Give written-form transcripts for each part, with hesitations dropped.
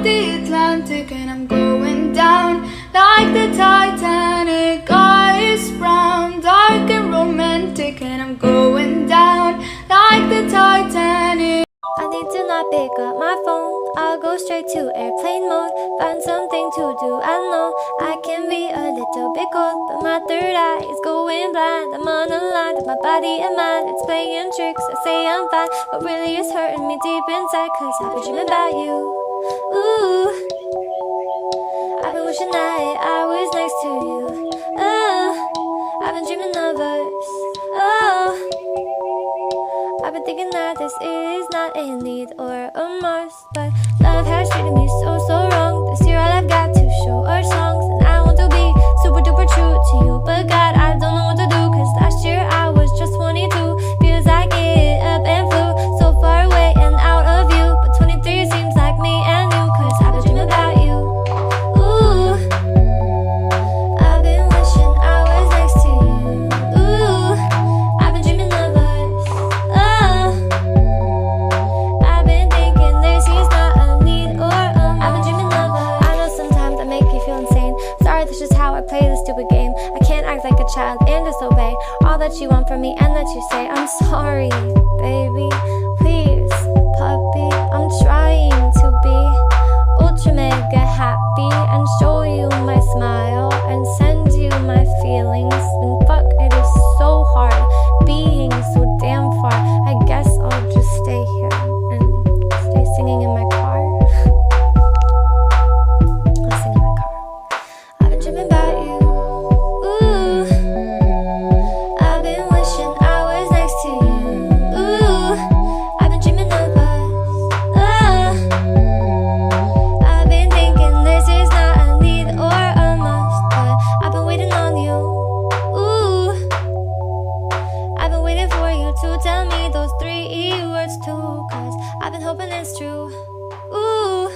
the Atlantic, and I'm going down like the Titanic. Eyes brown, dark and romantic, and I'm going down like the Titanic. I need to not pick up my phone. I'll go straight to airplane mode. Find something to do. I know I can be a little bit cold, but my third eye is going blind. I'm on a line with my body and mind. It's playing tricks. I say I'm fine, but really it's hurting me deep inside. Cause I've been dreaming about you. Ooh, I've been wishing that I was next to you. Oh, I've been dreaming of us. Oh, I've been thinking that this is not a need or a must, but love has treated me so wrong. This year all I've got to show are songs, and I want to be super duper true to you, but God, I don't know what to do. Cause last year I was just 22. Feels like it up and flew so far away and out of you, but 23 seems like me and you. Cause I've been dreaming about you. Ooh, I've been wishing I was next to you. Ooh, I've been dreaming of us. Oh, I've been thinking this is not a need or a must. I've been dreaming of us. I know sometimes I make you feel insane. Sorry, that's just how I play this stupid game. I can't act like a child and disobey all that you want from me and that you say. I'm sorry, baby. Please, puppy. I'm trying to be ultra mega happy and show you my smile and send you my feelings. And fuck, it is so hard being so damn far. I guess I'll just stay here and stay singing in my car. I'll sing in my car. I've been dreaming about you. Ooh, I've been wishing I was next to you. Ooh, I've been dreaming of us. Oh, I've been thinking this is not a need or a must, but I've been waiting on you. Ooh, I've been waiting for you to tell me those 3 words too. Cause I've been hoping it's true. Ooh,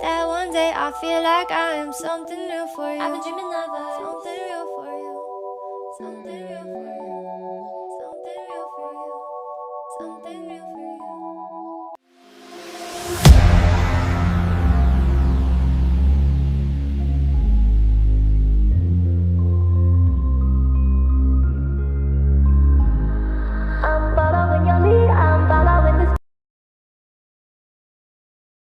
that one day I feel like I am something real for you. I've been dreaming of us. Something real for you. Something real for you.